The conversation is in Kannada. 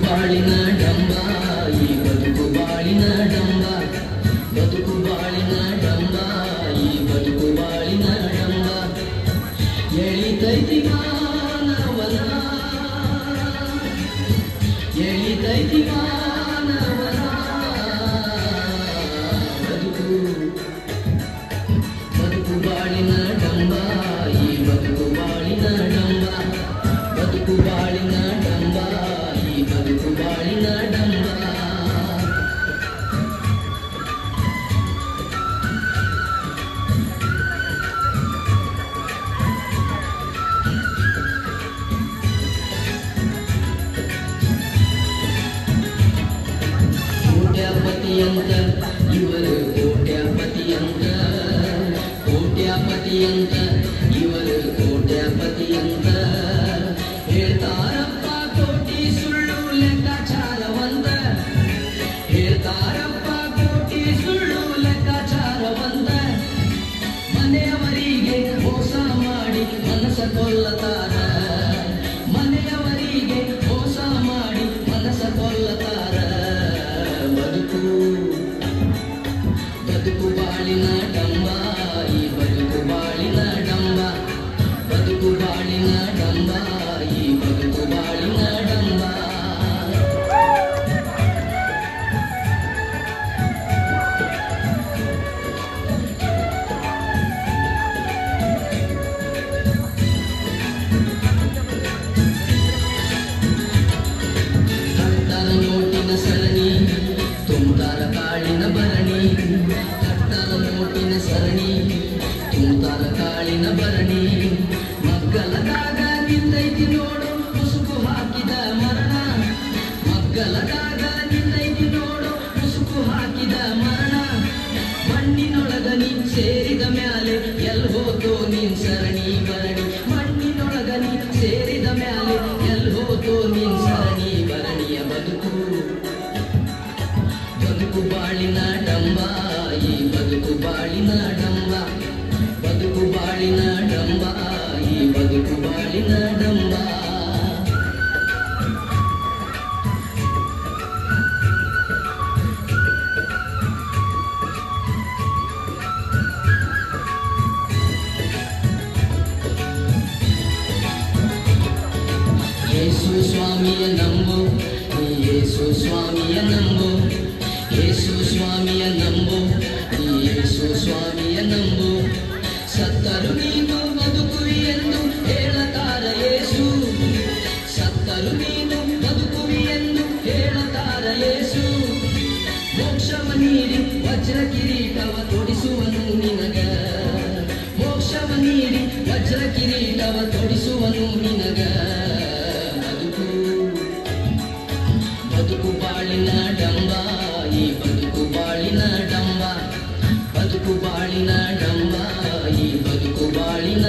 ಬಾಳಿನ ಡಂಬ ಈ ಬದುಕು ಬಾಳಿನ ಡಂಬ ಬದುಕು ಬಾಳಿನ ಡಂಬ ಈ ಬದುಕು ಬಾಳಿನ ಡಂಬ ಎಳಿತೈತಿ ಮಾನವನ ಎಳಿತೈತಿ ಮಾನವನ ಬದುಕು ಬದುಕು ಬಾಳಿನ ಡಂಬ ಈ ಬದುಕು ಬಾಳಿನ ಡಂಬ ಬದುಕು ಬಾಳಿನ ಡಂಬ ಈ ಬದುಕು ಬಾಳಿನ ಡಂಬ ಕೋಟ್ಯಾಪತಿಯಂತ ಇವರು ಕೋಟ್ಯಾಪತಿಯಂತ ಕೋಟ್ಯಾಪತಿಯಂತ ಇವರು ಕೋಟ್ಯಾಪತಿಯಂತ ಹೇಳ್ತಾರಪ್ಪ ಕೋಟಿ ಸುಳ್ಳು ಲೆಕ್ಕಾಚಾರವಂತ ಹೇಳ್ತಾರಪ್ಪ ಕೋಟಿ ಸುಳ್ಳು ಲೆಕ್ಕಾಚಾರವಂತ ಮನೆಯವರಿಗೆ ಮೋಸ ಮಾಡಿ ಮನಸ್ಸ ಕೊಲ್ಲತಾರ ಮನೆಯವರಿಗೆ ಮೋಸ ಮಾಡಿ ಮನಸ್ಸ ಕೊಲ್ಲತಾರ ಬದುಕು ಬದುಕು ಬಾಳಿನ ಡಂಬ ಈ ಬದುಕು ಬಾಳಿನ ಡಂಬ ಬದುಕು ಬಾಳಿನ ಡಂಬ ಈ ಬದುಕು ಬಾಳಿನ ಡಂಬ ಕಟ್ಟರ ನೋಟಿನ ಸರಣಿ ತುಂಬ್ತಾರ ಕಾಳಿನ ಭರಣಿ ಕಟ್ಟರ ನೋಟಿನ ಸರಣಿ ತುಂಬ್ತಾರ ಕಾಳಿನ ಭರಣಿ ಮಗ್ಗಲದಾಗ ನಿಂತೈತಿ ನೋಡು ಮುಸುಕು ಹಾಕಿದ ಮರಣ ಮಗ್ಗಲದಾಗ ನಿಂತೈತಿ ನೋಡು ಮುಸುಕು ಹಾಕಿದ ಮರಣ ಮಣ್ಣಿನೊಳಗ ನೀ ಸೇರಿದ ಮ್ಯಾಲೆ ಎಲ್ ಹೋತೋ ನೀನ್ ಸರಣಿ ಭರಣಿ ಮಣ್ಣಿನೊಳಗ ನೀ ಸೇರಿದ ಮ್ಯಾಲೆ ಎಲ್ ಹೋತೋ ನೀನ್ ಸರಣಿ ಭರಣಿಯ ಬದುಕು ಬದುಕು ಬಾಳಿನ ಡಂಬ ಈ ಬದುಕು ಬಾಳಿನ ಡಂಬ ಬದುಕು ಬಾಳಿನ ಡಂಬ ಈ ಬದುಕು ಬಾಳಿನ ಡಂಬ ಯೇಸು ಸ್ವಾಮಿಯ ನಂಬು ನೀ ಯೇಸು ಸ್ವಾಮಿಯ ನಂಬು ಯೇಸು ಸ್ವಾಮಿಯ ನಂಬು ನೀ ಯೇಸು ಸ್ವಾಮಿಯ ನಂಬು ಸತ್ತರು ನೀನು ಬದುಕುವಿ ಎಂದು ಹೇಳತಾರ ಯೇಸು ಸತ್ತರು ನೀನು ಬದುಕುವಿ ಎಂದು ಹೇಳತಾರ ಯೇಸು ಮೋಕ್ಷವ ನೀಡಿ ವಜ್ರ ಕಿರೀಟವ ತೊಡಿಸುವನು ನಿನಗ ಮೋಕ್ಷವ ನೀಡಿ ವಜ್ರ ಕಿರೀಟವ ತೊಡಿಸುವನು ನಿನಗ ಬದುಕು ಬದುಕು ಬಾಳಿನ ಡಂಬ ಈ ಬದುಕು ಬಾಳಿನ ಡಂಬ ಬದುಕು ಬಾಳಿನ ಡಂಬ ಈ ಬದುಕು ಬಾಳಿನ